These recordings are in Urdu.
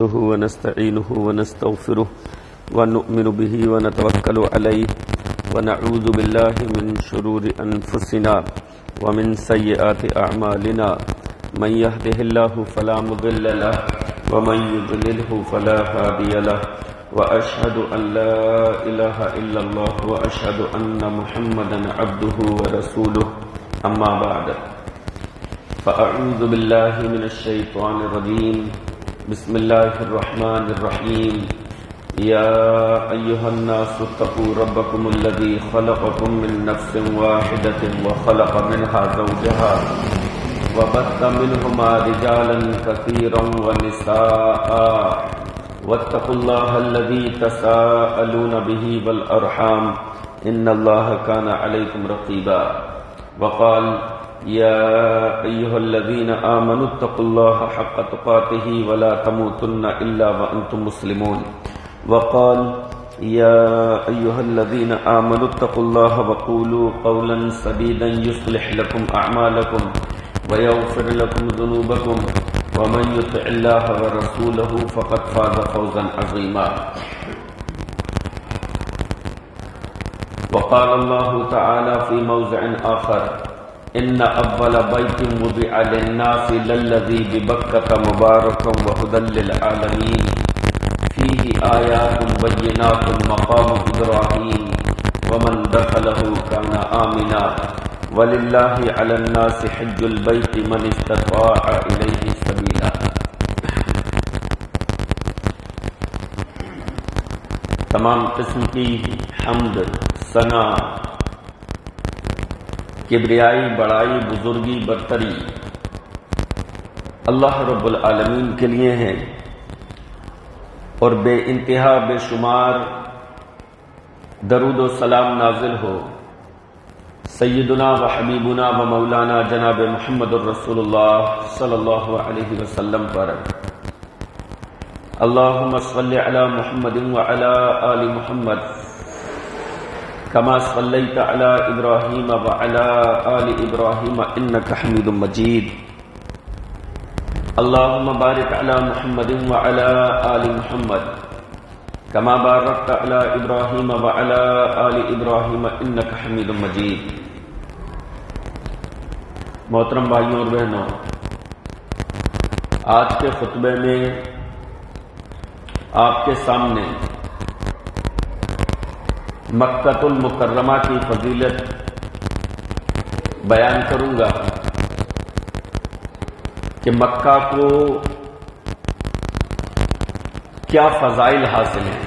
ونستعينه ونستغفره ونؤمن به ونتوكل عليه ونعوذ بالله من شرور أنفسنا ومن سيئات أعمالنا من يهده الله فلا مضل له ومن يضلله فلا هادي له وأشهد أن لا إله إلا الله وأشهد أن محمدا عبده ورسوله أما بعد فأعوذ بالله من الشيطان الرجيم بسم الله الرحمن الرحيم يا أيها الناس اتقوا ربكم الذي خلقكم من نفس واحدة وخلق منها زوجها وبث منهما رجالا كثيرا ونساء واتقوا الله الذي تساءلون به والأرحام إن الله كان عليكم رقيبا وقال يا أيها الذين آمنوا اتقوا الله حق تقاته ولا تموتن إلا وأنتم مسلمون وقال يا أيها الذين آمنوا اتقوا الله وقولوا قولا سديدا يصلح لكم أعمالكم ويغفر لكم ذنوبكم ومن يطع الله ورسوله فقد فاز فوزا عظيما وقال الله تعالى في موضع آخر إن أول بيت وضع للناس للذي ببكة مباركا وهدى للعالمين فيه آيات بينات مقام إبراهيم ومن دخله كان آمنا ولله على الناس حج البيت من استطاع إليه سبيلا. تمام قسم کی حمد، ثنا، کبریائی، بڑائی، بزرگی، برتری اللہ رب العالمین کے لیے ہیں، اور بے انتہا بے شمار درود و سلام نازل ہو سیدنا و حبیبنا و مولانا جناب محمد الرسول اللہ صلی اللہ علیہ وسلم پر۔ اللہم صلی علی محمد وعلی آل محمد كما صليت على إبراهيم وعلى آل إبراهيم إنك حميد مجيد اللهم بارك على محمد وعلى آل محمد كما باركت على إبراهيم وعلى آل إبراهيم إنك حميد مجيد۔ محترم بھائیوں اور بہنوں، آج کے خطبے میں آپ کے سامنے مکہ المکرمہ کی فضیلت بیان کروں گا کہ مکہ کو کیا فضائل حاصل ہیں،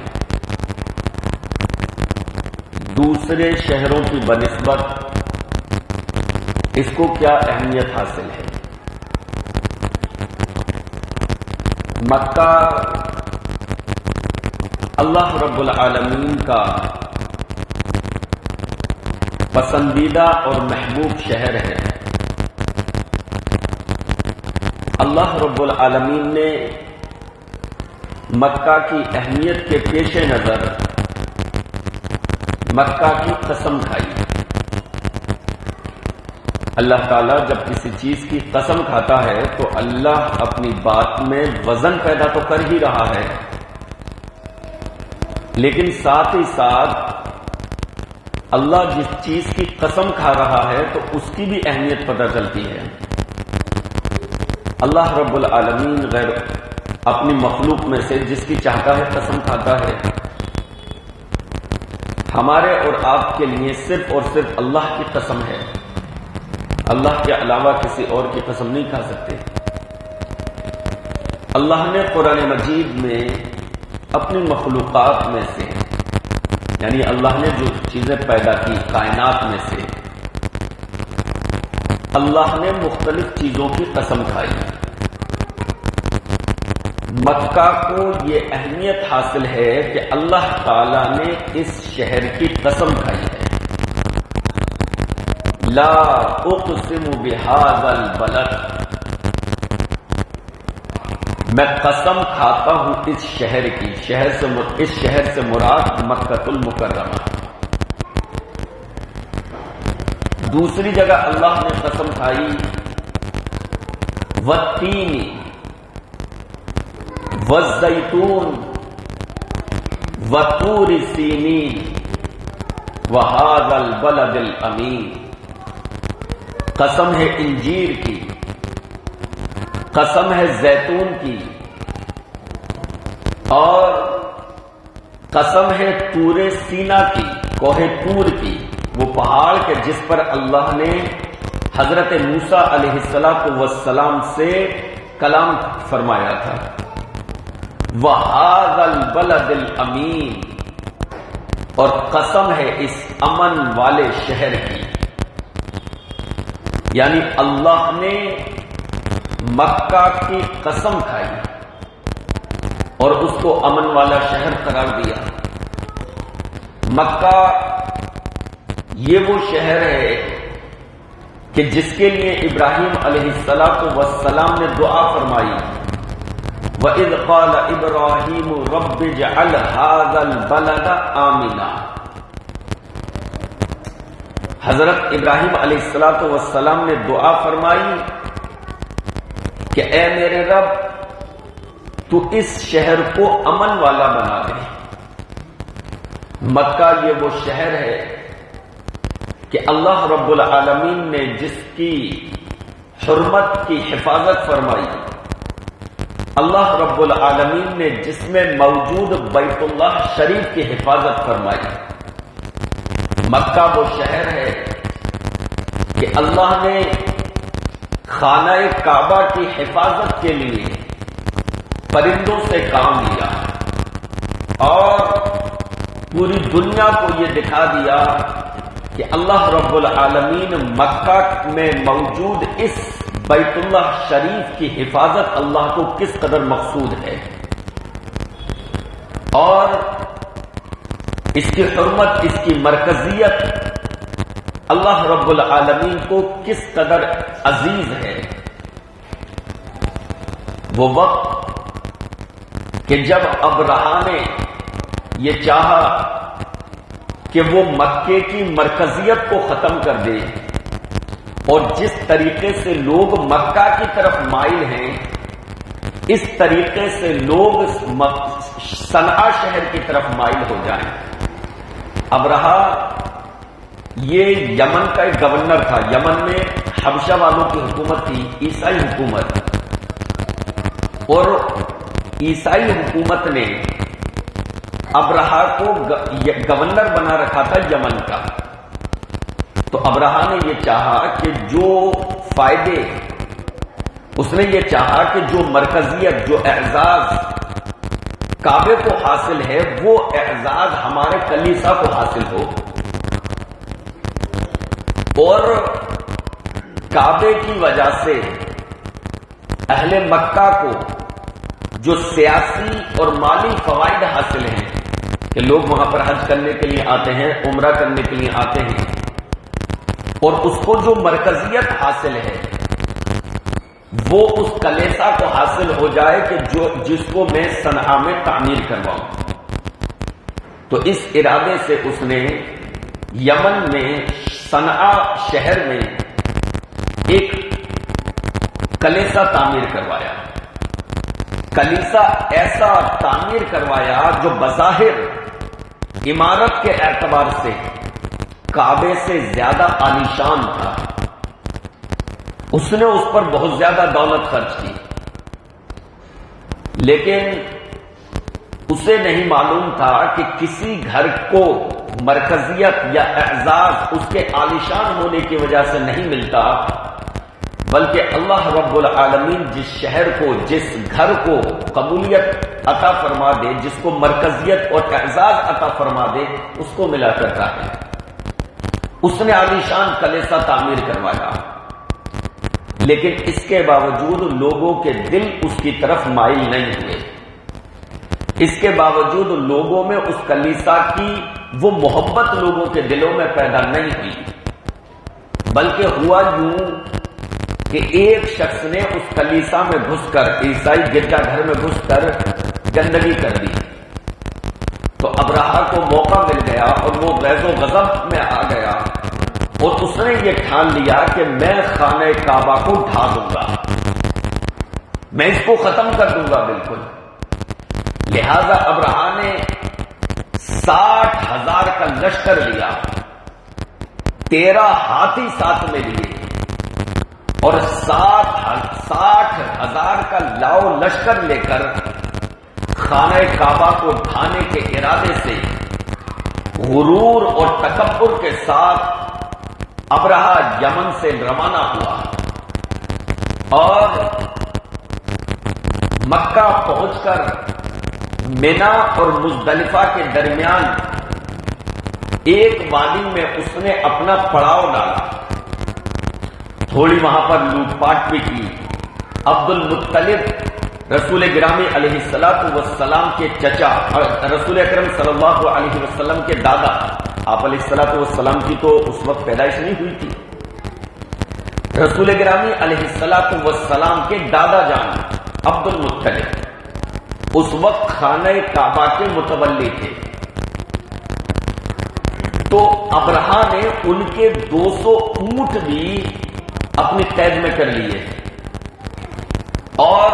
دوسرے شہروں کی بنسبت اس کو کیا اہمیت حاصل ہے۔ مکہ اللہ رب العالمین کا پسندیدہ اور محبوب شہر ہے۔ اللہ رب العالمین نے مکہ کی اہمیت کے پیش نظر مکہ کی قسم کھائی۔ اللہ تعالیٰ جب کسی چیز کی قسم کھاتا ہے تو اللہ اپنی بات میں وزن پیدا تو کر ہی رہا ہے، لیکن ساتھ ہی ساتھ اللہ جس چیز کی قسم کھا رہا ہے تو اس کی بھی اہمیت پتہ چلتی ہے۔ اللہ رب العالمین غیر اپنی مخلوق میں سے جس کی چاہتا ہے قسم کھاتا ہے۔ ہمارے اور آپ کے لیے صرف اور صرف اللہ کی قسم ہے، اللہ کے علاوہ کسی اور کی قسم نہیں کھا سکتے۔ اللہ نے قرآن مجید میں اپنی مخلوقات میں سے، یعنی اللہ نے جو چیزیں پیدا کی کائنات میں سے، اللہ نے مختلف چیزوں کی قسم کھائی۔ مکہ کو یہ اہمیت حاصل ہے کہ اللہ تعالی نے اس شہر کی قسم کھائی ہے۔ لا اقسم بہذا البلد، میں قسم کھاتا ہوں اس شہر کی، اس شہر سے مراد مکہ المکرمہ۔ دوسری جگہ اللہ نے قسم کھائی والتین والزیتون وطور سینین وہذا البلد الامین، قسم ہے انجیر کی، قسم ہے زیتون کی، اور قسم ہے طور سینا کی، کوہ طور کی، وہ پہاڑ کے جس پر اللہ نے حضرت موسیٰ علیہ السلام سے کلام فرمایا تھا۔ وَهَذَا الْبَلَدِ الْأَمِينِ، اور قسم ہے اس امن والے شہر کی، یعنی اللہ نے مکہ کی قسم کھائی اور اس کو امن والا شہر قرار دیا۔ مکہ یہ وہ شہر ہے کہ جس کے لیے ابراہیم علیہ السلام نے دعا فرمائی، وَإِذْ قَالَ إِبْرَاهِيمُ رَبِّ اجْعَلْ هَذَا الْبَلَدَ آمِنًا، حضرت ابراہیم علیہ السلام نے دعا فرمائی کہ اے میرے رب تو اس شہر کو امن والا بنا دے۔ مکہ یہ وہ شہر ہے کہ اللہ رب العالمین نے جس کی حرمت کی حفاظت فرمائی، اللہ رب العالمین نے جس میں موجود بیت اللہ شریف کی حفاظت فرمائی۔ مکہ وہ شہر ہے کہ اللہ نے خانہ کعبہ کی حفاظت کے لیے پرندوں سے کام لیا اور پوری دنیا کو یہ دکھا دیا کہ اللہ رب العالمین مکہ میں موجود اس بیت اللہ شریف کی حفاظت اللہ کو کس قدر مقصود ہے، اور اس کی حرمت، اس کی مرکزیت اللہ رب العالمین کو کس قدر عزیز ہے۔ وہ وقت کہ جب ابرہہ نے یہ چاہا کہ وہ مکے کی مرکزیت کو ختم کر دے، اور جس طریقے سے لوگ مکہ کی طرف مائل ہیں اس طریقے سے لوگ صنعا شہر کی طرف مائل ہو جائیں۔ ابرہہ یہ یمن کا ایک گورنر تھا، یمن میں حبشہ والوں کی حکومت تھی، عیسائی حکومت، اور عیسائی حکومت نے ابرہہ کو گورنر بنا رکھا تھا یمن کا۔ تو ابرہہ نے یہ چاہا کہ جو فائدے، اس نے یہ چاہا کہ جو مرکزیت، جو اعزاز کعبے کو حاصل ہے وہ اعزاز ہمارے کلیسا کو حاصل ہو، اور کعبے کی وجہ سے اہل مکہ کو جو سیاسی اور مالی فوائد حاصل ہیں کہ لوگ وہاں پر حج کرنے کے لیے آتے ہیں، عمرہ کرنے کے لیے آتے ہیں، اور اس کو جو مرکزیت حاصل ہے وہ اس کلیسا کو حاصل ہو جائے کہ جس کو میں صنعا میں تعمیر کرواؤں۔ تو اس ارادے سے اس نے یمن میں صنعا شہر میں ایک کلیسا تعمیر کروایا۔ کلیسا ایسا تعمیر کروایا جو بظاہر عمارت کے اعتبار سے کعبے سے زیادہ عالیشان تھا۔ اس نے اس پر بہت زیادہ دولت خرچ کی، لیکن اسے نہیں معلوم تھا کہ کسی گھر کو مرکزیت یا اعزاز اس کے عالیشان ہونے کی وجہ سے نہیں ملتا، بلکہ اللہ رب العالمین جس شہر کو، جس گھر کو قبولیت عطا فرما دے، جس کو مرکزیت اور اعزاز عطا فرما دے، اس کو ملا کرتا ہے۔ اس نے عالیشان کلیسا تعمیر کروایا، لیکن اس کے باوجود لوگوں کے دل اس کی طرف مائل نہیں ہوئے۔ اس کے باوجود لوگوں میں اس کلیسا کی وہ محبت لوگوں کے دلوں میں پیدا نہیں ہوئی، بلکہ ہوا یوں کہ ایک شخص نے اس کلیسا میں گھس کر، عیسائی گرجا گھر میں گھس کر گندگی کر دی۔ تو ابرہہ کو موقع مل گیا اور وہ غیظ و غضب میں آ گیا، اور اس نے یہ ٹھان لیا کہ میں خانہ کعبہ کو ڈھا دوں گا، میں اس کو ختم کر دوں گا بالکل۔ لہذا ابرہہ نے 60,000 کا لشکر لیا، 13 ہاتھی ساتھ میں لیے اور 60,000 کا لاؤ لشکر لے کر خانہ کعبہ کو ڈھانے کے ارادے سے غرور اور تکبر کے ساتھ ابرہہ یمن سے روانہ ہوا اور مکہ پہنچ کر مینا اور مزدلفہ کے درمیان ایک وادی میں اس نے اپنا پڑاؤ ڈالا، تھوڑی وہاں پر لوٹ پاٹ بھی کی۔ عبد المطلب رسول گرامی علیہ السلام کے چچا، رسول اکرم صلی اللہ علیہ وسلم کے دادا، آپ علیہ السلام کی تو اس وقت پیدائش نہیں ہوئی تھی، رسول گرامی علیہ السلام کے دادا جان عبد المطلب اس وقت خانہ کعبہ کے متولی تھے۔ تو ابرہہ نے ان کے 200 اونٹ بھی اپنی قید میں کر لیے اور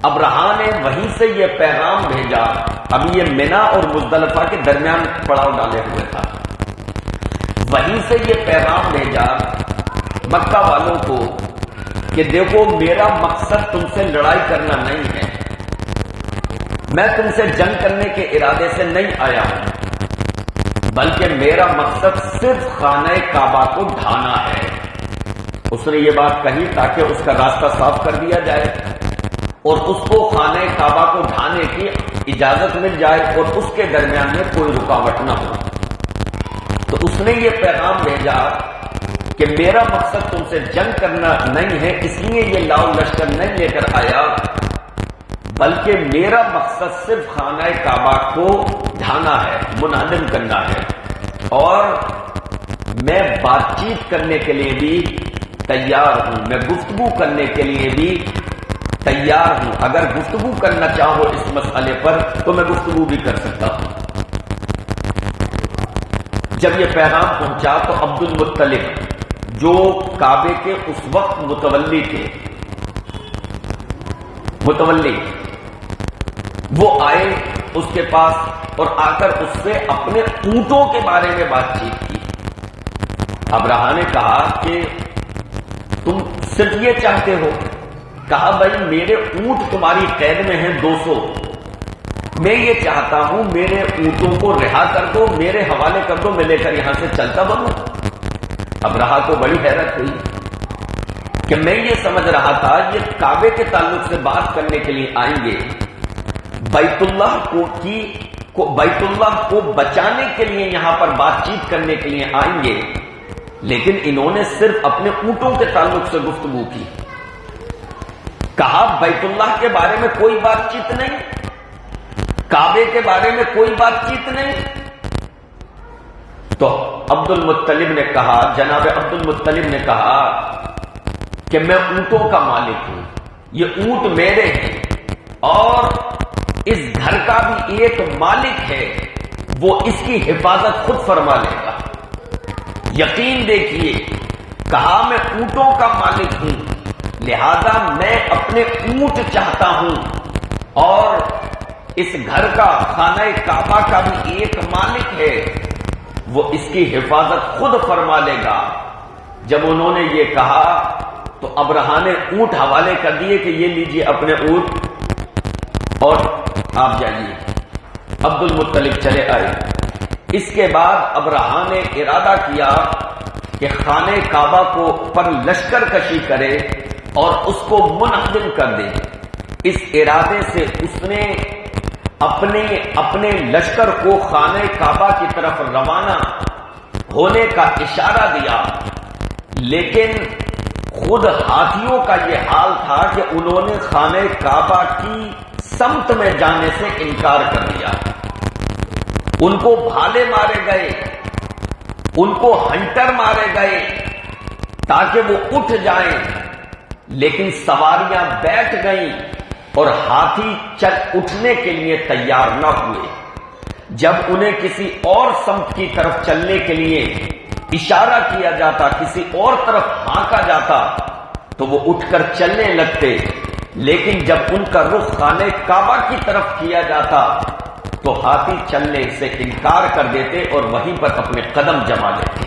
ابرہہ نے وہیں سے یہ پیغام بھیجا، ابھی یہ مینا اور مزدلفہ کے درمیان پڑاؤ ڈالے ہوئے تھا، وہیں سے یہ پیغام بھیجا مکہ والوں کو کہ دیکھو میرا مقصد تم سے لڑائی کرنا نہیں ہے، میں تم سے جنگ کرنے کے ارادے سے نہیں آیا ہوں، بلکہ میرا مقصد صرف خانہ کعبہ کو ڈھانا ہے۔ اس نے یہ بات کہی تاکہ اس کا راستہ صاف کر دیا جائے اور اس کو خانہ کعبہ کو ڈھانے کی اجازت مل جائے اور اس کے درمیان میں کوئی رکاوٹ نہ ہو۔ تو اس نے یہ پیغام بھیجا کہ میرا مقصد تم سے جنگ کرنا نہیں ہے، اس لیے یہ لاؤ لشکر نہیں لے کر آیا، بلکہ میرا مقصد صرف خانہ کعبہ کو ڈھانا ہے، منہدم کرنا ہے، اور میں بات چیت کرنے کے لیے بھی تیار ہوں، میں گفتگو کرنے کے لیے بھی تیار ہوں، اگر گفتگو کرنا چاہو اس مسئلے پر تو میں گفتگو بھی کر سکتا ہوں۔ جب یہ پیغام پہنچا تو عبد المطلب جو کعبے کے اس وقت متولی تھے، وہ آئے اس کے پاس اور آ کر اس سے اپنے اونٹوں کے بارے میں بات چیت کی۔ ابرہہ نے کہا کہ تم صرف یہ چاہتے ہو؟ کہا بھائی میرے اونٹ تمہاری قید میں ہیں 200، میں یہ چاہتا ہوں میرے اونٹوں کو رہا کر دو، میرے حوالے کر دو، میں لے کر یہاں سے چلتا بنوں۔ ابرہہ کو بڑی حیرت ہوئی کہ میں یہ سمجھ رہا تھا یہ کعبے کے تعلق سے بات کرنے کے لیے آئیں گے، بیت اللہ کو بچانے کے لیے یہاں پر بات چیت کرنے کے لیے آئیں گے، لیکن انہوں نے صرف اپنے اونٹوں کے تعلق سے گفتگو کی۔ کہا بیت اللہ کے بارے میں کوئی بات چیت نہیں، کعبے کے بارے میں کوئی بات چیت نہیں۔ تو عبد المطلب نے کہا، جناب عبد المطلب نے کہا کہ میں اونٹوں کا مالک ہوں، یہ اونٹ میرے ہیں اور اس گھر کا بھی ایک مالک ہے، وہ اس کی حفاظت خود فرما لے گا، یقین دیکھیے۔ کہا میں اونٹوں کا مالک ہوں، لہذا میں اپنے اونٹ چاہتا ہوں اور اس گھر کا خانہ کعبہ کا بھی ایک مالک ہے، وہ اس کی حفاظت خود فرما لے گا۔ جب انہوں نے یہ کہا تو ابرہہ نے اونٹ حوالے کر دیے کہ یہ لیجئے اپنے اونٹ اور آپ جائیے۔ عبد المطلب چلے آئے۔ اس کے بعد ابرہہ نے ارادہ کیا کہ خانہ کعبہ کو پر لشکر کشی کرے اور اس کو منہدم کر دے۔ اس ارادے سے اس نے اپنے لشکر کو خانہ کعبہ کی طرف روانہ ہونے کا اشارہ دیا، لیکن خود ہاتھیوں کا یہ حال تھا کہ انہوں نے خانہ کعبہ کی سمت میں جانے سے انکار کر دیا۔ ان کو بھالے مارے گئے، ان کو ہنٹر مارے گئے تاکہ وہ اٹھ جائیں، لیکن سواریاں بیٹھ گئیں اور ہاتھی اٹھنے کے لیے تیار نہ ہوئے۔ جب انہیں کسی اور سمت کی طرف چلنے کے لیے اشارہ کیا جاتا، کسی اور طرف ہانکا جاتا تو وہ اٹھ کر چلنے لگتے، لیکن جب ان کا رخ خانہ کعبہ کی طرف کیا جاتا تو ہاتھی چلنے سے انکار کر دیتے اور وہیں پر اپنے قدم جما لیتے۔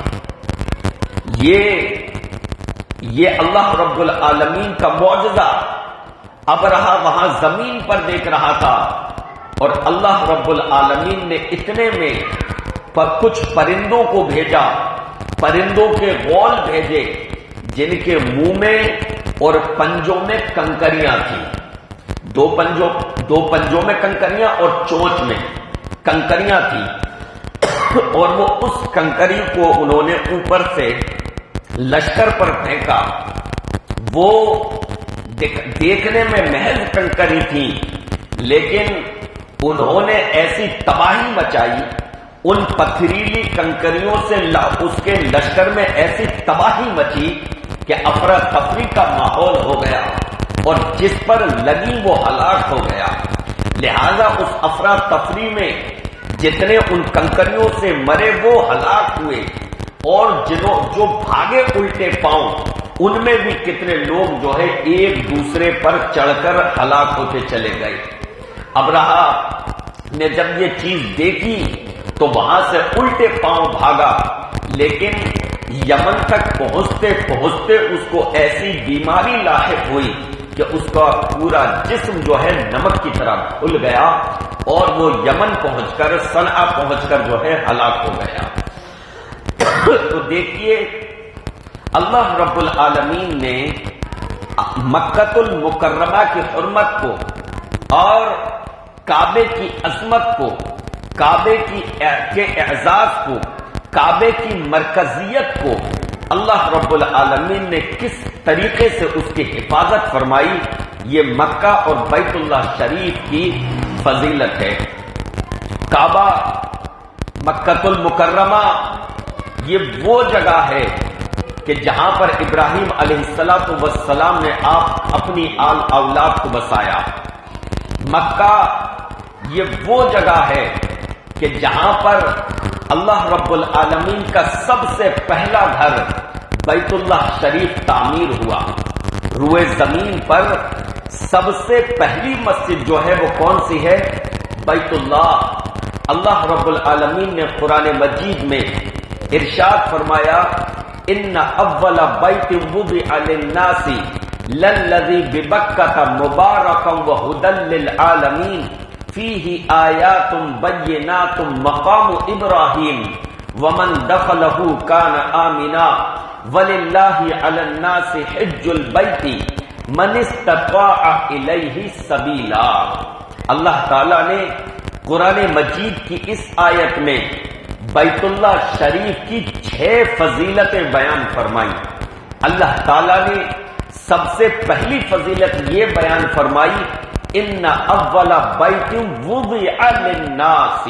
یہ اللہ رب العالمین کا معجزہ ابرہہ وہاں زمین پر دیکھ رہا تھا، اور اللہ رب العالمین نے اتنے میں کچھ پرندوں کو بھیجا، پرندوں کے غول بھیجے جن کے منہ میں اور پنجوں میں کنکریاں تھیں، دو پنجوں میں کنکریاں اور چونچ میں کنکریاں تھیں، اور وہ اس کنکری کو انہوں نے اوپر سے لشکر پر پھینکا۔ وہ دیکھنے میں محض کنکری تھی، لیکن انہوں نے ایسی تباہی مچائی، ان پتھریلی کنکریوں سے اس کے لشکر میں ایسی تباہی مچی کہ افراتفری کا ماحول ہو گیا، اور جس پر لگی وہ ہلاک ہو گیا۔ لہذا اس افراتفری میں جتنے ان کنکریوں سے مرے وہ ہلاک ہوئے، اور جو بھاگے الٹے پاؤں ان میں بھی کتنے لوگ جو ہے ایک دوسرے پر چڑھ کر ہلاک ہوتے چلے گئے۔ ابرہہ نے جب یہ چیز دیکھی تو وہاں سے الٹے پاؤں بھاگا، لیکن یمن تک پہنچتے پہنچتے اس کو ایسی بیماری لاحق ہوئی کہ اس کا پورا جسم جو ہے نمک کی طرح گھل گیا، اور وہ یمن پہنچ کر صنعا پہنچ کر جو ہے ہلاک ہو گیا۔ تو دیکھیے اللہ رب العالمین نے مکۃ المکرمہ کی حرمت کو اور کعبے کی عظمت کو، کعبے کے اعزاز کو، کعبے کی مرکزیت کو اللہ رب العالمین نے کس طریقے سے اس کی حفاظت فرمائی، یہ مکہ اور بیت اللہ شریف کی فضیلت ہے۔ کعبہ، مکۃ المکرمہ، یہ وہ جگہ ہے کہ جہاں پر ابراہیم علیہ السلام نے اپنی آل اولاد کو بسایا۔ مکہ یہ وہ جگہ ہے کہ جہاں پر اللہ رب العالمین کا سب سے پہلا گھر بیت اللہ شریف تعمیر ہوا۔ روئے زمین پر سب سے پہلی مسجد جو ہے وہ کون سی ہے؟ بیت اللہ۔ اللہ رب العالمین نے قرآن مجید میں ارشاد فرمایا، ان اول بیت وضع للناس للذی ببکۃ مبارکا وہدی للعالمین فیہ آیات بینات مقام ابراہیم ومن دخلہ کان آمنا وللہ علی الناس حج البیت من استطاع الیہ سبیلا۔ اللہ تعالیٰ نے قرآن مجید کی اس آیت میں بیت اللہ شریف کی 6 فضیلتیں بیان فرمائی۔ اللہ تعالیٰ نے سب سے پہلی فضیلت یہ بیان فرمائی، ان اول بیت وضع للناس،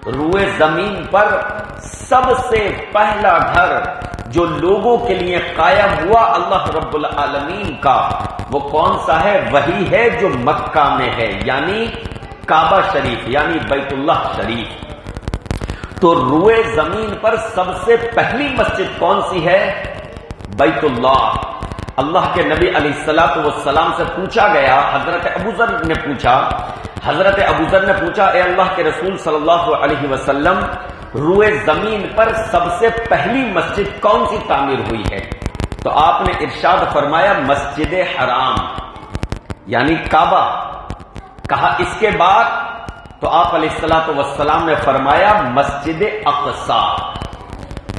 روئے زمین پر سب سے پہلا گھر جو لوگوں کے لیے قائم ہوا اللہ رب العالمین کا، وہ کون سا ہے؟ وہی ہے جو مکہ میں ہے، یعنی کعبہ شریف، یعنی بیت اللہ شریف۔ تو روئے زمین پر سب سے پہلی مسجد کون سی ہے؟ بیت اللہ۔ اللہ کے نبی علیہ السلام سے پوچھا گیا، حضرت ابو ذر نے پوچھا، اے اللہ کے رسول صلی اللہ علیہ وسلم، روئے زمین پر سب سے پہلی مسجد کون سی تعمیر ہوئی ہے؟ تو آپ نے ارشاد فرمایا مسجد حرام، یعنی کعبہ۔ کہا اس کے بعد؟ تو آپ علیہ السلام نے فرمایا مسجد اقصی۔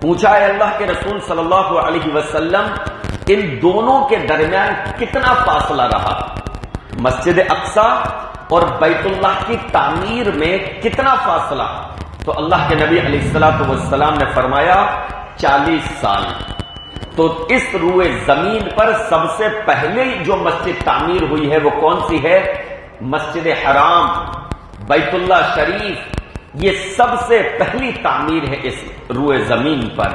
پوچھا اے اللہ کے رسول صلی اللہ علیہ وسلم، ان دونوں کے درمیان کتنا فاصلہ رہا؟ مسجد اقصی اور بیت اللہ کی تعمیر میں کتنا فاصلہ؟ تو اللہ کے نبی علیہ السلام نے فرمایا 40 سال۔ تو اس روئے زمین پر سب سے پہلے جو مسجد تعمیر ہوئی ہے وہ کون سی ہے؟ مسجد حرام، بیت اللہ شریف، یہ سب سے پہلی تعمیر ہے اس روئے زمین پر۔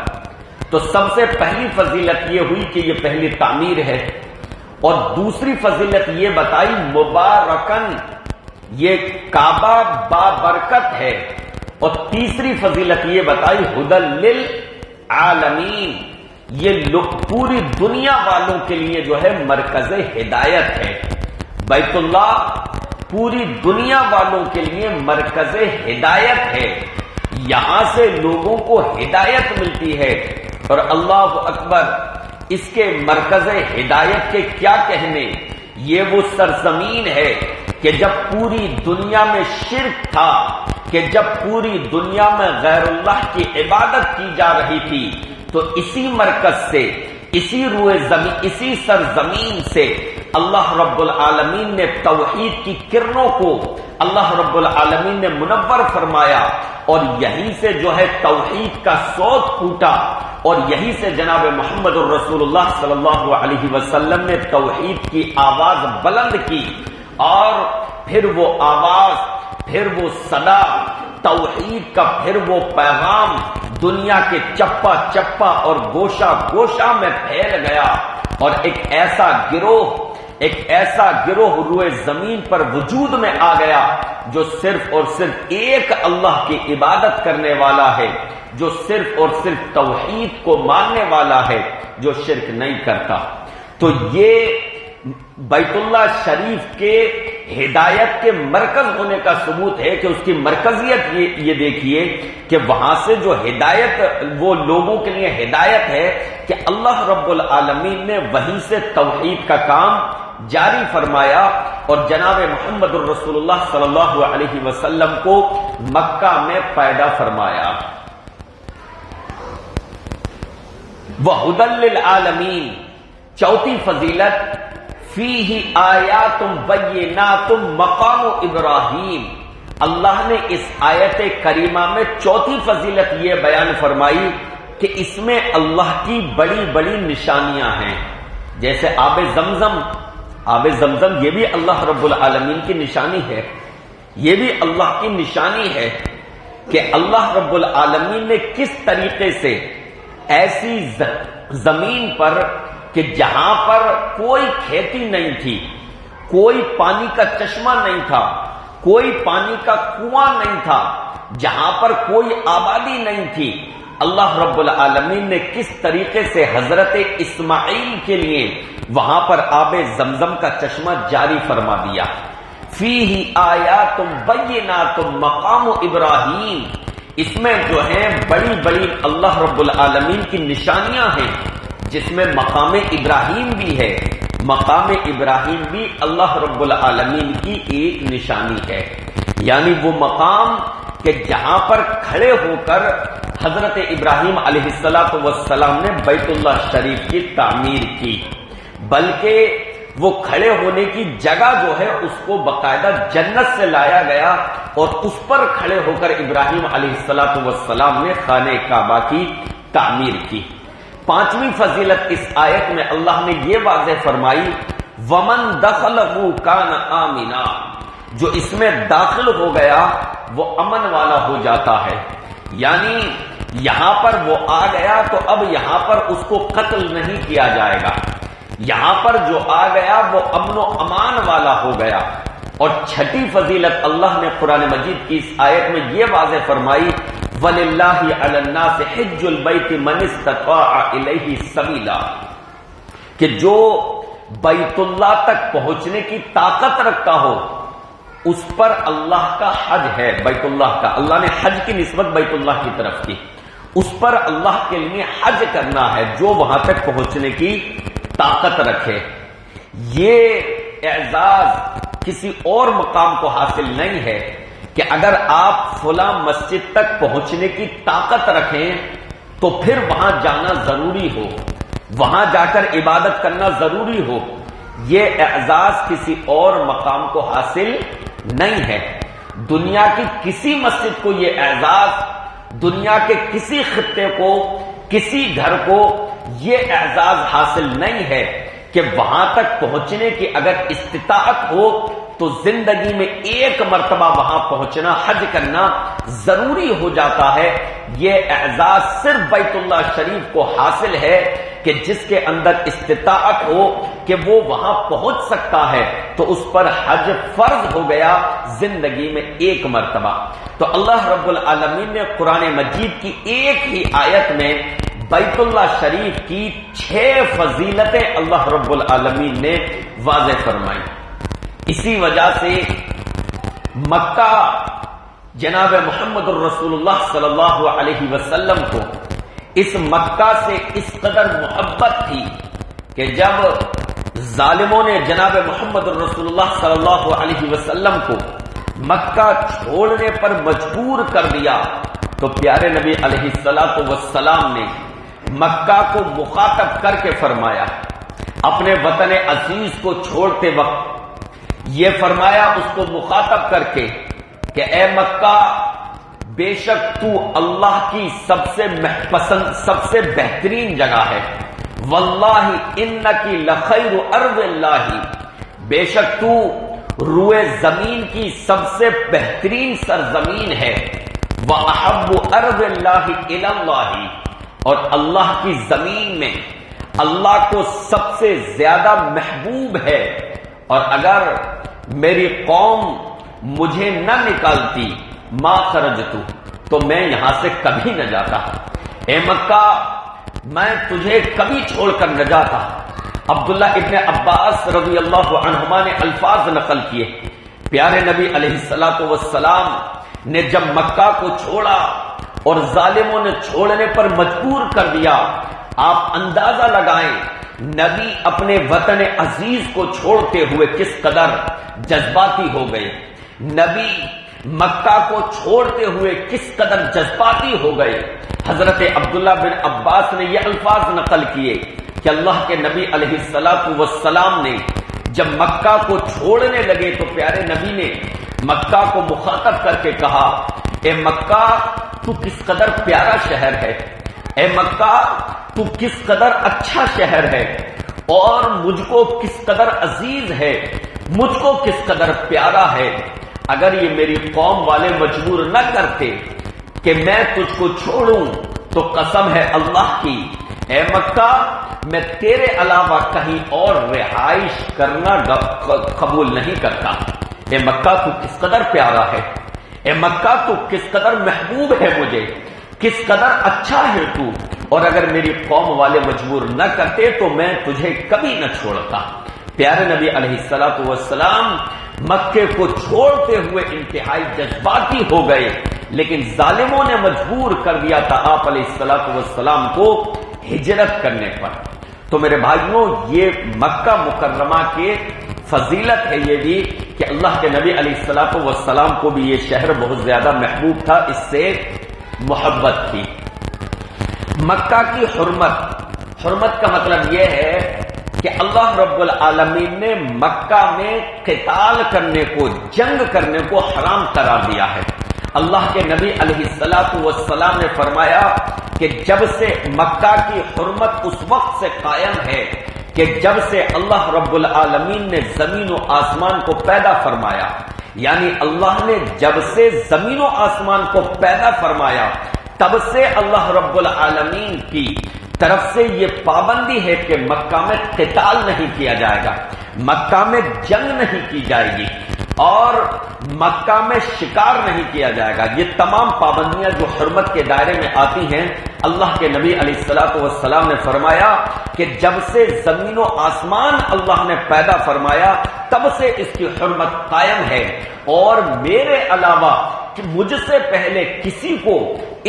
تو سب سے پہلی فضیلت یہ ہوئی کہ یہ پہلی تعمیر ہے، اور دوسری فضیلت یہ بتائی مبارکن، یہ کعبہ بابرکت ہے، اور تیسری فضیلت یہ بتائی ہدی للعالمین، یہ پوری دنیا والوں کے لیے جو ہے مرکز ہدایت ہے۔ بیت اللہ پوری دنیا والوں کے لیے مرکز ہدایت ہے، یہاں سے لوگوں کو ہدایت ملتی ہے۔ اور اللہ اکبر، اس کے مرکز ہدایت کے کیا کہنے، یہ وہ سرزمین ہے کہ جب پوری دنیا میں شرک تھا، کہ جب پوری دنیا میں غیر اللہ کی عبادت کی جا رہی تھی، تو اسی مرکز سے، اسی روئے زمین، اسی سرزمین سے اللہ رب العالمین نے توحید کی کرنوں کو اللہ رب العالمین نے منور فرمایا، اور یہیں سے جو ہے توحید کا صوت پھوٹا، اور یہیں سے جناب محمد الرسول اللہ صلی اللہ علیہ وسلم نے توحید کی آواز بلند کی، اور پھر وہ آواز، پھر وہ صدا توحید کا، پھر وہ پیغام دنیا کے چپا چپا اور گوشہ گوشہ میں پھیل گیا، اور ایک ایسا گروہ روئے زمین پر وجود میں آ گیا جو صرف اور صرف ایک اللہ کی عبادت کرنے والا ہے، جو صرف اور صرف توحید کو ماننے والا ہے، جو شرک نہیں کرتا۔ تو یہ بیت اللہ شریف کے ہدایت کے مرکز ہونے کا ثبوت ہے کہ اس کی مرکزیت یہ دیکھیے کہ وہاں سے جو ہدایت وہ لوگوں کے لیے ہدایت ہے کہ اللہ رب العالمین نے وہیں سے توحید کا کام جاری فرمایا، اور جناب محمد الرسول اللہ صلی اللہ علیہ وسلم کو مکہ میں پیدا فرمایا۔ وَهُدًى لِّلْعَالَمِينَ، چوتھی فضیلت، فیہ آیات بینات مقام ابراہیم، اللہ نے اس آیت کریمہ میں چوتھی فضیلت یہ بیان فرمائی کہ اس میں اللہ کی بڑی بڑی نشانیاں ہیں، جیسے آب زمزم یہ بھی اللہ رب العالمین کی نشانی ہے، یہ بھی اللہ کی نشانی ہے کہ اللہ رب العالمین نے کس طریقے سے ایسی زمین پر کہ جہاں پر کوئی کھیتی نہیں تھی، کوئی پانی کا چشمہ نہیں تھا، کوئی پانی کا کنواں نہیں تھا، جہاں پر کوئی آبادی نہیں تھی، اللہ رب العالمین نے کس طریقے سے حضرت اسماعیل کے لیے وہاں پر آب زمزم کا چشمہ جاری فرما دیا۔ فیہ آیات بینات مقام ابراہیم، اس میں جو ہیں بڑی بڑی اللہ رب العالمین کی نشانیاں ہیں، جس میں مقام ابراہیم بھی ہے۔ مقام ابراہیم بھی اللہ رب العالمین کی ایک نشانی ہے، یعنی وہ مقام کہ جہاں پر کھڑے ہو کر حضرت ابراہیم علیہ السلام نے بیت اللہ شریف کی تعمیر کی، بلکہ وہ کھڑے ہونے کی جگہ جو ہے اس کو باقاعدہ جنت سے لایا گیا، اور اس پر کھڑے ہو کر ابراہیم علیہ السلام نے خانہ کعبہ کی تعمیر کی۔ پانچویں فضیلت اس آیت میں اللہ نے یہ واضح فرمائی، وَمَن دَخَلَهُ كَانَ آمِنًا، جو اس میں داخل ہو گیا وہ امن والا ہو جاتا ہے، یعنی یہاں پر وہ آ گیا تو اب یہاں پر اس کو قتل نہیں کیا جائے گا، یہاں پر جو آ گیا وہ امن و امان والا ہو گیا۔ اور چھٹی فضیلت اللہ نے قرآن مجید کی اس آیت میں یہ واضح فرمائی، وَلِلَّهِ عَلَى النَّاسِ حِجُّ الْبَيْتِ مَنِ اسْتَطَاعَ إِلَيْهِ سَبِيلًا، کہ جو بیت اللہ تک پہنچنے کی طاقت رکھتا ہو اس پر اللہ کا حج ہے، بیت اللہ کا، اللہ نے حج کی نسبت بیت اللہ کی طرف کی، اس پر اللہ کے لیے حج کرنا ہے جو وہاں تک پہنچنے کی طاقت رکھے۔ یہ اعزاز کسی اور مقام کو حاصل نہیں ہے کہ اگر آپ فلاں مسجد تک پہنچنے کی طاقت رکھیں تو پھر وہاں جانا ضروری ہو، وہاں جا کر عبادت کرنا ضروری ہو، یہ اعزاز کسی اور مقام کو حاصل نہیں ہے۔ دنیا کی کسی مسجد کو یہ اعزاز، دنیا کے کسی خطے کو، کسی گھر کو یہ اعزاز حاصل نہیں ہے کہ وہاں تک پہنچنے کی اگر استطاعت ہو تو زندگی میں ایک مرتبہ وہاں پہنچنا، حج کرنا ضروری ہو جاتا ہے۔ یہ اعزاز صرف بیت اللہ شریف کو حاصل ہے کہ جس کے اندر استطاعت ہو کہ وہ وہاں پہنچ سکتا ہے تو اس پر حج فرض ہو گیا زندگی میں ایک مرتبہ۔ تو اللہ رب العالمین نے قرآن مجید کی ایک ہی آیت میں بیت اللہ شریف کی 6 فضیلتیں اللہ رب العالمین نے واضح فرمائی۔ اسی وجہ سے مکہ جناب محمد الرسول اللہ صلی اللہ علیہ وسلم کو اس مکہ سے اس قدر محبت تھی کہ جب ظالموں نے جناب محمد الرسول اللہ صلی اللہ علیہ وسلم کو مکہ چھوڑنے پر مجبور کر دیا تو پیارے نبی علیہ الصلوۃ والسلام نے مکہ کو مخاطب کر کے فرمایا، اپنے وطن عزیز کو چھوڑتے وقت یہ فرمایا اس کو مخاطب کر کے کہ اے مکہ، بے شک تو اللہ کی سب سے پسند سب سے بہترین جگہ ہے، واللہ انکی لخیر ارض اللہ، بے شک تو روئے زمین کی سب سے بہترین سرزمین ہے، وَأَحَبُّ أَرْضِ اللَّهِ إِلَى اللَّهِ، اور اللہ کی زمین میں اللہ کو سب سے زیادہ محبوب ہے، اور اگر میری قوم مجھے نہ نکالتی ما خرجتو، تو میں یہاں سے کبھی نہ جاتا، اے مکہ میں تجھے کبھی چھوڑ کر نہ جاتا۔ عبداللہ ابن عباس رضی اللہ عنہما نے الفاظ نقل کیے، پیارے نبی علیہ الصلوۃ والسلام نے جب مکہ کو چھوڑا اور ظالموں نے چھوڑنے پر مجبور کر دیا، آپ اندازہ لگائیں نبی اپنے وطن عزیز کو چھوڑتے ہوئے کس قدر جذباتی ہو گئے، نبی مکہ کو چھوڑتے ہوئے کس قدر جذباتی ہو گئے۔ حضرت عبداللہ بن عباس نے یہ الفاظ نقل کیے کہ اللہ کے نبی علیہ الصلوۃ والسلام نے جب مکہ کو چھوڑنے لگے تو پیارے نبی نے مکہ کو مخاطب کر کے کہا، اے مکہ تو کس قدر پیارا شہر ہے، اے مکہ تو کس قدر اچھا شہر ہے، اور مجھ کو کس قدر عزیز ہے، مجھ کو کس قدر پیارا ہے، اگر یہ میری قوم والے مجبور نہ کرتے کہ میں تجھ کو چھوڑوں تو قسم ہے اللہ کی، اے مکہ میں تیرے علاوہ کہیں اور رہائش کرنا قبول نہیں کرتا۔ اے مکہ تو کس قدر پیارا ہے، اے مکہ تو کس قدر محبوب ہے مجھے، کس قدر اچھا ہے تو، اور اگر میری قوم والے مجبور نہ کرتے تو میں تجھے کبھی نہ چھوڑتا۔ پیارے نبی علیہ الصلوۃ والسلام مکے کو چھوڑتے ہوئے انتہائی جذباتی ہو گئے، لیکن ظالموں نے مجبور کر دیا تھا آپ علیہ الصلوۃ والسلام کو ہجرت کرنے پر۔ تو میرے بھائیوں، یہ مکہ مکرمہ کے فضیلت ہے یہ بھی کہ اللہ کے نبی علیہ الصلوۃ والسلام کو بھی یہ شہر بہت زیادہ محبوب تھا، اس سے محبت تھی۔ مکہ کی حرمت کا مطلب یہ ہے کہ اللہ رب العالمین نے مکہ میں قتال کرنے کو، جنگ کرنے کو حرام قرار دیا ہے۔ اللہ کے نبی علیہ الصلوۃ والسلام نے فرمایا کہ جب سے مکہ کی حرمت اس وقت سے قائم ہے کہ جب سے اللہ رب العالمین نے زمین و آسمان کو پیدا فرمایا، یعنی اللہ نے جب سے زمین و آسمان کو پیدا فرمایا تب سے اللہ رب العالمین کی طرف سے یہ پابندی ہے کہ مکہ میں قتال نہیں کیا جائے گا، مکہ میں جنگ نہیں کی جائے گی، اور مکہ میں شکار نہیں کیا جائے گا۔ یہ تمام پابندیاں جو حرمت کے دائرے میں آتی ہیں، اللہ کے نبی علیہ الصلوۃ والسلام نے فرمایا کہ جب سے زمین و آسمان اللہ نے پیدا فرمایا تب سے اس کی حرمت قائم ہے، اور میرے علاوہ کہ مجھ سے پہلے کسی کو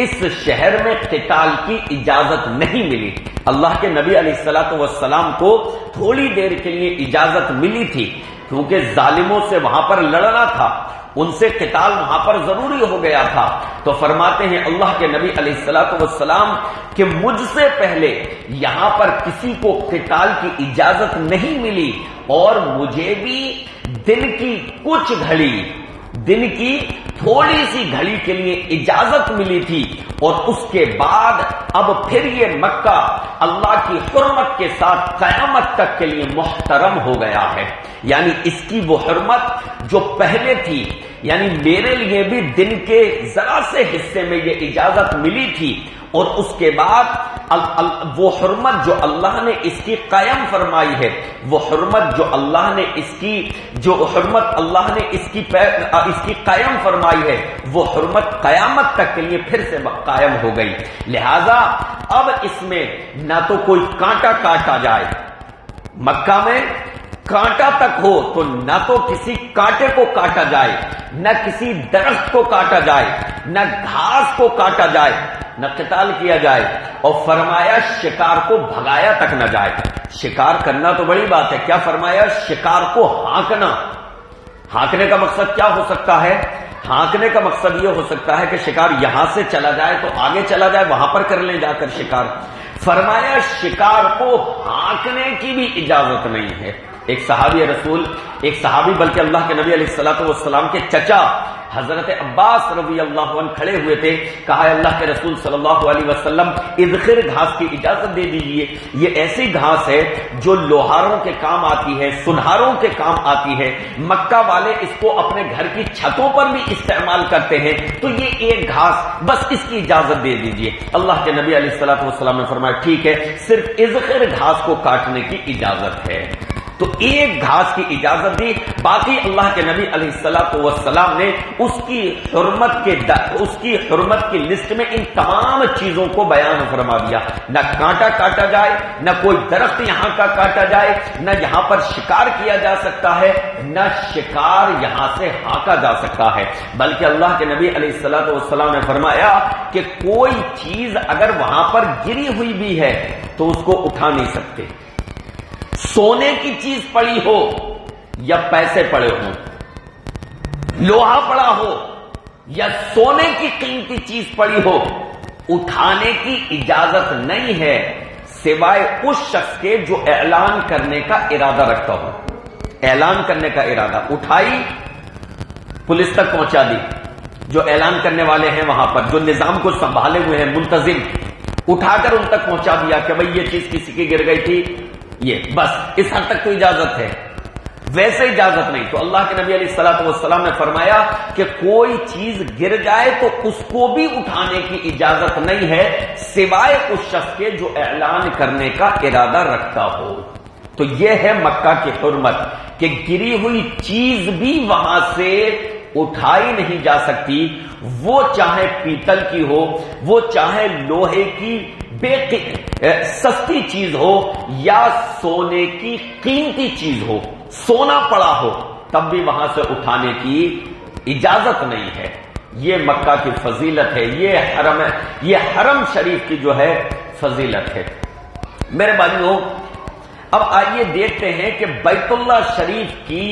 اس شہر میں قتال کی اجازت نہیں ملی۔ اللہ کے نبی علیہ الصلوۃ والسلام کو تھوڑی دیر کے لیے اجازت ملی تھی کیونکہ ظالموں سے وہاں پر لڑنا تھا، ان سے قتال وہاں پر ضروری ہو گیا تھا۔ تو فرماتے ہیں اللہ کے نبی علیہ الصلوۃ والسلام کہ مجھ سے پہلے یہاں پر کسی کو قتال کی اجازت نہیں ملی، اور مجھے بھی دن کی کچھ گھڑی، دن کی تھوڑی سی گھڑی کے لیے اجازت ملی تھی، اور اس کے بعد اب پھر یہ مکہ اللہ کی حرمت کے ساتھ قیامت تک کے لیے محترم ہو گیا ہے۔ یعنی اس کی وہ حرمت جو پہلے تھی، یعنی میرے لیے بھی دن کے ذرا سے حصے میں یہ اجازت ملی تھی، اور اس کے بعد وہ حرمت جو اللہ نے اس کی قائم فرمائی ہے، وہ حرمت جو اللہ نے اس کی قائم فرمائی ہے، وہ حرمت قیامت تک کے لیے پھر سے قائم ہو گئی۔ لہذا اب اس میں نہ تو کوئی کانٹا کاٹا جائے، مکہ میں کانٹا تک ہو تو نہ تو کسی کانٹے کو کاٹا جائے، نہ کسی درخت کو کاٹا جائے، نہ گھاس کو کاٹا جائے، نہ قتال کیا جائے، اور فرمایا شکار کو بھگایا تک نہ جائے۔ شکار کرنا تو بڑی بات ہے، کیا فرمایا؟ شکار کو ہانکنا۔ ہانکنے کا مقصد کیا ہو سکتا ہے؟ ہانکنے کا مقصد یہ ہو سکتا ہے کہ شکار یہاں سے چلا جائے تو آگے چلا جائے، وہاں پر کر لیں جا کر شکار۔ فرمایا شکار کو ہانکنے کی بھی اجازت نہیں ہے۔ ایک صحابی رسول، ایک صحابی بلکہ اللہ کے نبی علیہ الصلوۃ والسلام کے چچا حضرت عباس رضی اللہ عنہ کھڑے ہوئے تھے، کہا اللہ کے رسول صلی اللہ علیہ وسلم اذخر گھاس کی اجازت دے دیجئے، یہ ایسی گھاس ہے جو لوہاروں کے کام آتی ہے، سنہاروں کے کام آتی ہے، مکہ والے اس کو اپنے گھر کی چھتوں پر بھی استعمال کرتے ہیں، تو یہ ایک گھاس، بس اس کی اجازت دے دیجئے۔ اللہ کے نبی علیہ الصلوۃ والسلام نے فرمایا ٹھیک ہے، صرف اذخر گھاس کو کاٹنے کی اجازت ہے۔ تو ایک گھاس کی اجازت دی، باقی اللہ کے نبی علیہ الصلوۃ والسلام نے اس کی حرمت کی لسٹ میں ان تمام چیزوں کو بیان فرما دیا۔ نہ کانٹا کاٹا جائے، نہ کوئی درخت یہاں کا کاٹا جائے، نہ یہاں پر شکار کیا جا سکتا ہے، نہ شکار یہاں سے ہانکا جا سکتا ہے، بلکہ اللہ کے نبی علیہ الصلوۃ والسلام نے فرمایا کہ کوئی چیز اگر وہاں پر گری ہوئی بھی ہے تو اس کو اٹھا نہیں سکتے۔ سونے کی چیز پڑی ہو یا پیسے پڑے ہوں، لوہا پڑا ہو یا سونے کی قیمتی چیز پڑی ہو، اٹھانے کی اجازت نہیں ہے سوائے اس شخص کے جو اعلان کرنے کا ارادہ رکھتا ہو۔ اعلان کرنے کا ارادہ، اٹھائی پولیس تک پہنچا دی، جو اعلان کرنے والے ہیں وہاں پر، جو نظام کو سنبھالے ہوئے ہیں منتظم، اٹھا کر ان تک پہنچا دیا کہ بھئی یہ چیز کسی کی گر گئی تھی، یہ بس اس حد تک تو اجازت ہے، ویسے اجازت نہیں۔ تو اللہ کے نبی علیہ الصلوۃ والسلام نے فرمایا کہ کوئی چیز گر جائے تو اس کو بھی اٹھانے کی اجازت نہیں ہے سوائے اس شخص کے جو اعلان کرنے کا ارادہ رکھتا ہو۔ تو یہ ہے مکہ کی حرمت کہ گری ہوئی چیز بھی وہاں سے اٹھائی نہیں جا سکتی، وہ چاہے پیتل کی ہو، وہ چاہے لوہے کی سستی چیز ہو یا سونے کی قیمتی چیز ہو، سونا پڑا ہو تب بھی وہاں سے اٹھانے کی اجازت نہیں ہے۔ یہ مکہ کی فضیلت ہے، یہ حرم شریف کی جو ہے فضیلت ہے۔ میرے بھائیوں، اب آئیے دیکھتے ہیں کہ بیت اللہ شریف کی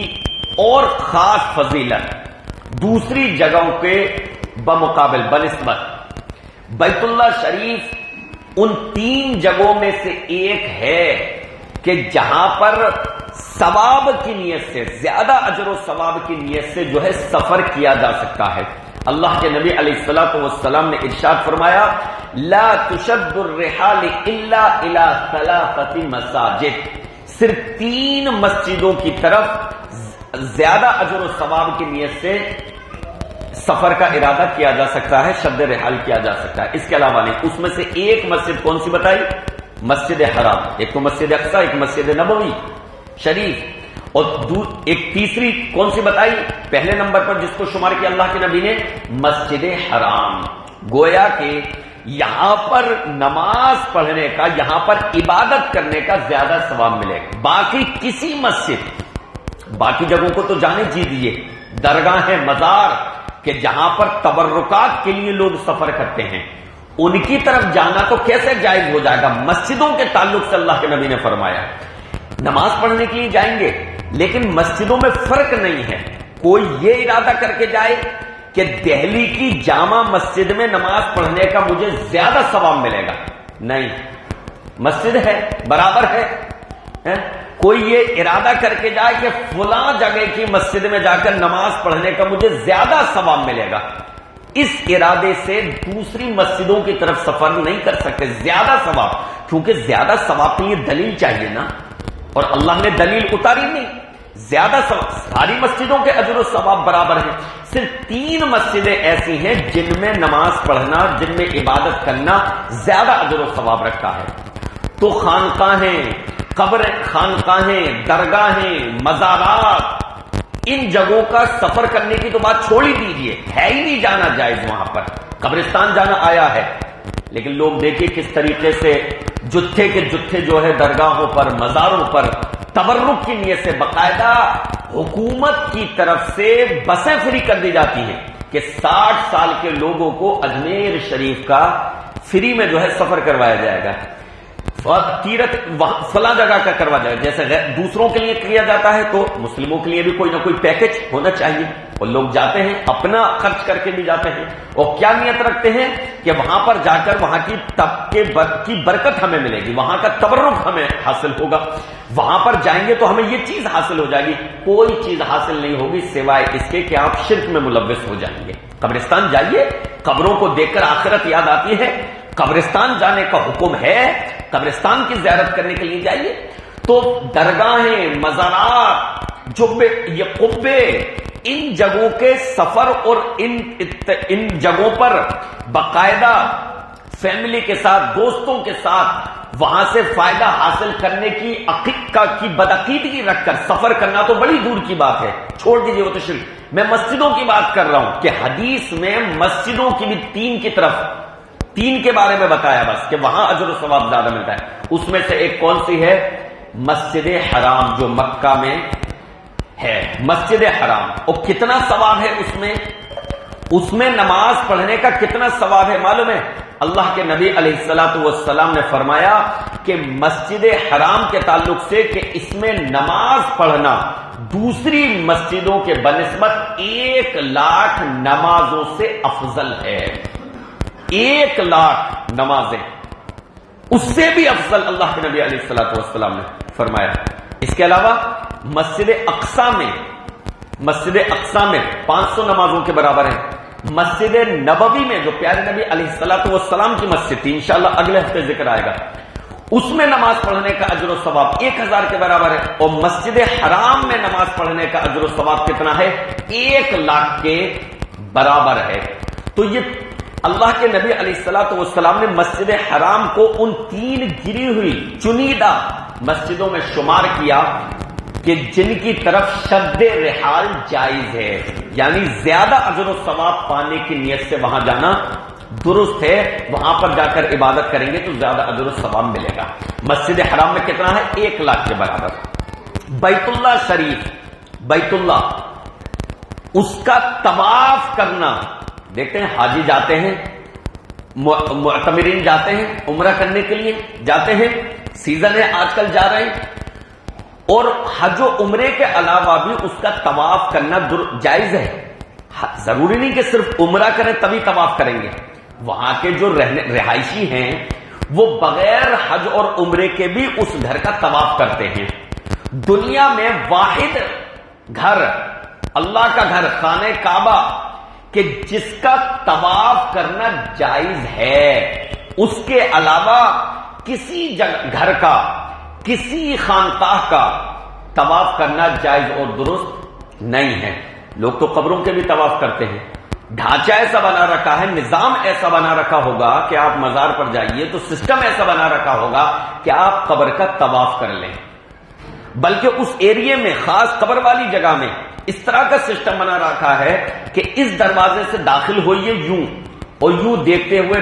اور خاص فضیلت دوسری جگہوں کے بمقابل بنسبت۔ بیت اللہ شریف ان 3 جگہوں میں سے ایک ہے کہ جہاں پر ثواب کی نیت سے، زیادہ اجر و ثواب کی نیت سے جو ہے سفر کیا جا سکتا ہے۔ اللہ کے نبی علیہ الصلوۃ والسلام نے ارشاد فرمایا لا تشد الرحال الا الى 3 مساجد، صرف 3 مسجدوں کی طرف زیادہ اجر و ثواب کی نیت سے سفر کا ارادہ کیا جا سکتا ہے، شد رحال کیا جا سکتا ہے، اس کے علاوہ نہیں۔ اس میں سے ایک مسجد کون سی بتائی؟ مسجد حرام، ایک تو مسجد اقصی، ایک مسجد نبوی شریف، اور ایک تیسری کون سی بتائی پہلے نمبر پر جس کو شمار کیا اللہ کے نبی نے؟ مسجد حرام۔ گویا کہ یہاں پر نماز پڑھنے کا، یہاں پر عبادت کرنے کا زیادہ ثواب ملے گا۔ باقی کسی مسجد، باقی جگہوں کو تو جانے دیجیے، درگاہیں، مزار کہ جہاں پر تبرکات کے لیے لوگ سفر کرتے ہیں، ان کی طرف جانا تو کیسے جائز ہو جائے گا؟ مسجدوں کے تعلق سے اللہ کے نبی نے فرمایا نماز پڑھنے کے لیے جائیں گے، لیکن مسجدوں میں فرق نہیں ہے۔ کوئی یہ ارادہ کر کے جائے کہ دہلی کی جامع مسجد میں نماز پڑھنے کا مجھے زیادہ ثواب ملے گا، نہیں، مسجد ہے، برابر ہے۔ کوئی یہ ارادہ کر کے جائے کہ فلاں جگہ کی مسجد میں جا کر نماز پڑھنے کا مجھے زیادہ ثواب ملے گا، اس ارادے سے دوسری مسجدوں کی طرف سفر نہیں کر سکتے، زیادہ ثواب، کیونکہ زیادہ ثواب کے لیے دلیل چاہیے نا، اور اللہ نے دلیل اتاری نہیں، زیادہ ثواب۔ ساری مسجدوں کے اجر و ثواب برابر ہیں، صرف 3 مسجدیں ایسی ہیں جن میں نماز پڑھنا، جن میں عبادت کرنا زیادہ اجر و ثواب رکھتا ہے۔ تو خانقاہیں، خانقاہیں، درگاہیں، مزارات، ان جگہوں کا سفر کرنے کی تو بات چھوڑ ہی دیجیے، ہے ہی نہیں جانا جائز وہاں پر۔ قبرستان جانا آیا ہے، لیکن لوگ دیکھیے کس طریقے سے جتھے کے جتھے جو ہے درگاہوں پر، مزاروں پر تبرک کی نیت سے باقاعدہ حکومت کی طرف سے بسیں فری کر دی جاتی ہیں کہ 60 سال کے لوگوں کو اجمیر شریف کا فری میں جو ہے سفر کروایا جائے گا، تیرتھ فلاں جگہ کا کروا جائے گا۔ جیسے دوسروں کے لیے کیا جاتا ہے تو مسلموں کے لیے بھی کوئی نہ کوئی پیکج ہونا چاہیے، اور لوگ جاتے ہیں اپنا خرچ کر کے بھی جاتے ہیں، اور کیا نیت رکھتے ہیں کہ وہاں پر جا کر وہاں کی برکت ہمیں ملے گی، وہاں کا تبرک ہمیں حاصل ہوگا، وہاں پر جائیں گے تو ہمیں یہ چیز حاصل ہو جائے گی۔ کوئی چیز حاصل نہیں ہوگی سوائے اس کے کہ آپ شرک میں ملوث ہو جائیں گے۔ قبرستان جائیے، قبروں کو دیکھ کر آخرت یاد آتی ہے، قبرستان جانے کا حکم ہے، قبرستان کی زیارت کرنے کے لیے جائیے۔ تو درگاہیں، مزارات، جبے، یہ قبے، ان جگہوں کے سفر اور ان جگہوں پر باقاعدہ فیملی کے ساتھ، دوستوں کے ساتھ وہاں سے فائدہ حاصل کرنے کی بدعقیدگی رکھ کر سفر کرنا تو بڑی دور کی بات ہے، چھوڑ دیجئے وہ تو شرک۔ میں مسجدوں کی بات کر رہا ہوں کہ حدیث میں مسجدوں کی بھی تین کے بارے میں بتایا بس کہ وہاں اجر و ثواب زیادہ ملتا ہے۔ اس میں سے ایک کون سی ہے؟ مسجد حرام جو مکہ میں ہے، مسجد حرام، اور کتنا ثواب ہے اس میں نماز پڑھنے کا کتنا ثواب ہے معلوم ہے؟ اللہ کے نبی علیہ الصلوۃ والسلام نے فرمایا کہ مسجد حرام کے تعلق سے کہ اس میں نماز پڑھنا دوسری مسجدوں کے بنسبت 1,00,000 نمازوں سے افضل ہے۔ 1,00,000 نمازیں اس سے بھی افضل اللہ کے نبی علیہ الصلوۃ والسلام نے فرمایا۔ اس کے علاوہ مسجد اقصی میں 500 نمازوں کے برابر ہے۔ مسجد نبوی میں جو پیارے نبی علیہ الصلوۃ والسلام کی مسجد تھی، انشاءاللہ اگلے ہفتے ذکر آئے گا، اس میں نماز پڑھنے کا اجر و ثواب 1,000 کے برابر ہے، اور مسجد حرام میں نماز پڑھنے کا اجر و ثواب کتنا ہے؟ 1,00,000 کے برابر ہے۔ تو یہ اللہ کے نبی علیہ الصلوۃ والسلام نے مسجد حرام کو ان 3 گری ہوئی چنیدہ مسجدوں میں شمار کیا کہ جن کی طرف شد رحال جائز ہے، یعنی زیادہ اجر و ثواب پانے کی نیت سے وہاں جانا درست ہے، وہاں پر جا کر عبادت کریں گے تو زیادہ اجر و ثواب ملے گا۔ مسجد حرام میں کتنا ہے؟ 1,00,000 کے برابر۔ بیت اللہ شریف، بیت اللہ، اس کا طواف کرنا، دیکھتے ہیں حاجی جاتے ہیں، معتمرین جاتے ہیں، عمرہ کرنے کے لیے جاتے ہیں، سیزن ہے آج کل جا رہے ہیں، اور حج و عمرے کے علاوہ بھی اس کا طواف کرنا جائز ہے۔ ضروری نہیں کہ صرف عمرہ کریں تبھی طواف کریں گے، وہاں کے جو رہائشی ہیں وہ بغیر حج اور عمرے کے بھی اس گھر کا طواف کرتے ہیں۔ دنیا میں واحد گھر، اللہ کا گھر، خانہ کعبہ، کہ جس کا طواف کرنا جائز ہے، اس کے علاوہ کسی گھر کا، کسی خانقاہ کا طواف کرنا جائز اور درست نہیں ہے۔ لوگ تو قبروں کے بھی طواف کرتے ہیں، ڈھانچہ ایسا بنا رکھا ہے، نظام ایسا بنا رکھا ہوگا کہ آپ مزار پر جائیے تو سسٹم ایسا بنا رکھا ہوگا کہ آپ قبر کا طواف کر لیں، بلکہ اس ایریے میں، خاص قبر والی جگہ میں اس طرح کا سسٹم بنا رکھا ہے کہ اس دروازے سے داخل ہوئیے یوں، اور یوں دیکھتے ہوئے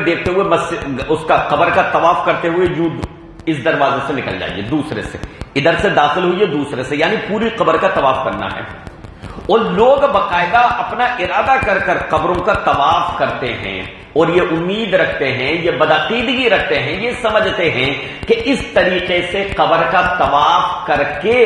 اس کا قبر کا طواف کرتے ہوئے یوں اس دروازے سے نکل جائیے، دوسرے سے ادھر سے داخل ہوئیے، دوسرے سے، یعنی پوری قبر کا طواف کرنا ہے۔ اور لوگ باقاعدہ اپنا ارادہ کر کر قبروں کا طواف کرتے ہیں، اور یہ امید رکھتے ہیں، یہ بدعقیدگی رکھتے ہیں، یہ سمجھتے ہیں کہ اس طریقے سے قبر کا طواف کر کے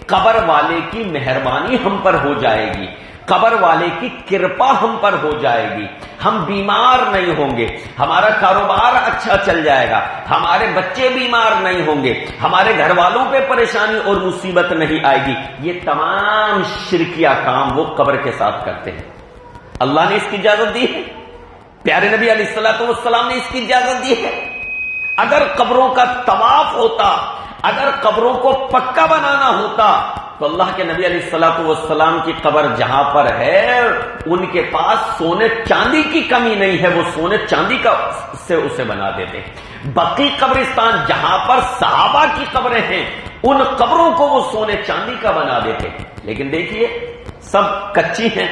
قبر والے کی مہربانی ہم پر ہو جائے گی، قبر والے کی کرپا ہم پر ہو جائے گی، ہم بیمار نہیں ہوں گے، ہمارا کاروبار اچھا چل جائے گا، ہمارے بچے بیمار نہیں ہوں گے، ہمارے گھر والوں پہ پریشانی اور مصیبت نہیں آئے گی۔ یہ تمام شرکیہ کام وہ قبر کے ساتھ کرتے ہیں۔ اللہ نے اس کی اجازت دی ہے، پیارے نبی علیہ الصلوۃ والسلام نے اس کی اجازت دی ہے۔ اگر قبروں کا طواف ہوتا، اگر قبروں کو پکا بنانا ہوتا تو اللہ کے نبی علیہ الصلوۃ والسلام کی قبر جہاں پر ہے ان کے پاس سونے چاندی کی کمی نہیں ہے، وہ سونے چاندی سے اسے بنا دیتے۔ بقی قبرستان جہاں پر صحابہ کی قبریں ہیں ان قبروں کو وہ سونے چاندی کا بنا دیتے، لیکن دیکھیے سب کچی ہیں،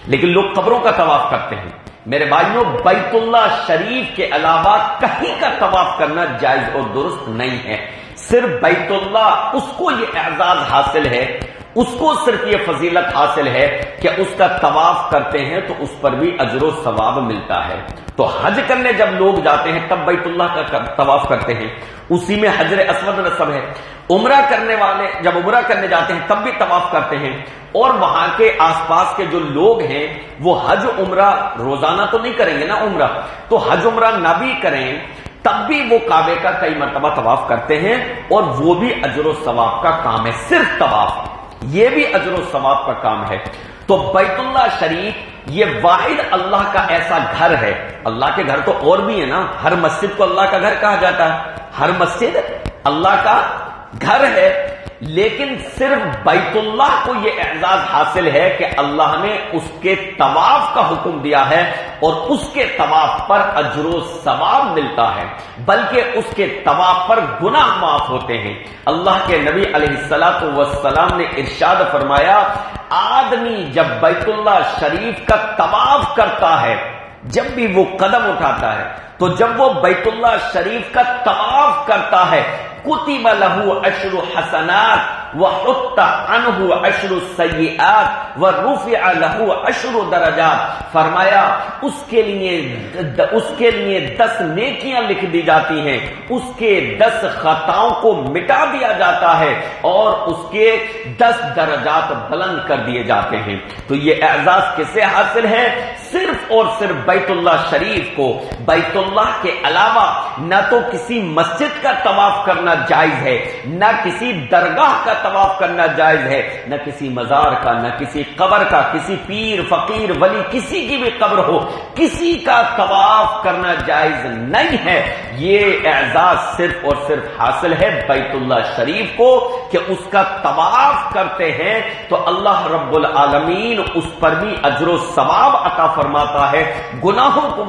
لیکن لوگ قبروں کا طواف کرتے ہیں۔ میرے بھائیوں، بیت اللہ شریف کے علاوہ کہیں کا طواف کرنا جائز اور درست نہیں ہے، صرف بیت اللہ اس کو یہ اعزاز حاصل ہے، اس کو صرف یہ فضیلت حاصل ہے کہ اس کا طواف کرتے ہیں تو اس پر بھی اجر و ثواب ملتا ہے۔ تو حج کرنے جب لوگ جاتے ہیں تب بیت اللہ کا طواف کرتے ہیں، اسی میں حجر اسود نصب ہے۔ عمرہ کرنے والے جب عمرہ کرنے جاتے ہیں تب بھی طواف کرتے ہیں، اور وہاں کے آس پاس کے جو لوگ ہیں وہ حج عمرہ روزانہ تو نہیں کریں گے نا عمرہ، تو حج عمرہ نہ بھی کریں تب بھی وہ کعبے کا کئی مرتبہ طواف کرتے ہیں، اور وہ بھی اجر و ثواب کا کام ہے۔ صرف طواف یہ بھی اجر و ثواب کا کام ہے۔ تو بیت اللہ شریف یہ واحد اللہ کا ایسا گھر ہے، اللہ کے گھر تو اور بھی ہے نا، ہر مسجد کو اللہ کا گھر کہا جاتا ہے، ہر مسجد اللہ کا گھر ہے، لیکن صرف بیت اللہ کو یہ اعزاز حاصل ہے کہ اللہ نے اس کے طواف کا حکم دیا ہے اور اس کے طواف پر اجر و ثواب ملتا ہے، بلکہ اس کے طواف پر گناہ معاف ہوتے ہیں۔ اللہ کے نبی علیہ السلام نے ارشاد فرمایا، آدمی جب بیت اللہ شریف کا طواف کرتا ہے، جب بھی وہ قدم اٹھاتا ہے، تو جب وہ بیت اللہ شریف کا طواف کرتا ہے، کتب لہ عشر حسنات وحط عنہ عشر سیئات ورفع لہ عشر درجات۔ فرمایا اس کے لیے 10 نیکیاں لکھ دی جاتی ہیں، اس کے 10 خطاؤں کو مٹا دیا جاتا ہے، اور اس کے 10 درجات بلند کر دیے جاتے ہیں۔ تو یہ اعزاز کسے حاصل ہے؟ صرف اور صرف بیت اللہ شریف کو۔ بیت اللہ کے علاوہ نہ تو کسی مسجد کا طواف کرنا جائز ہے، نہ کسی درگاہ کا طواف کرنا جائز ہے، نہ کسی مزار کا، نہ کسی قبر کا، کسی پیر فقیر ولی کسی کی بھی قبر ہو، کسی کا طواف کرنا جائز نہیں ہے۔ یہ اعزاز صرف اور صرف حاصل ہے بیت اللہ شریف کو کہ اس کا طواف کرتے ہیں تو اللہ رب العالمین اس پر بھی اجر و ثواب عطا فرماتا ہے، گناہوں کو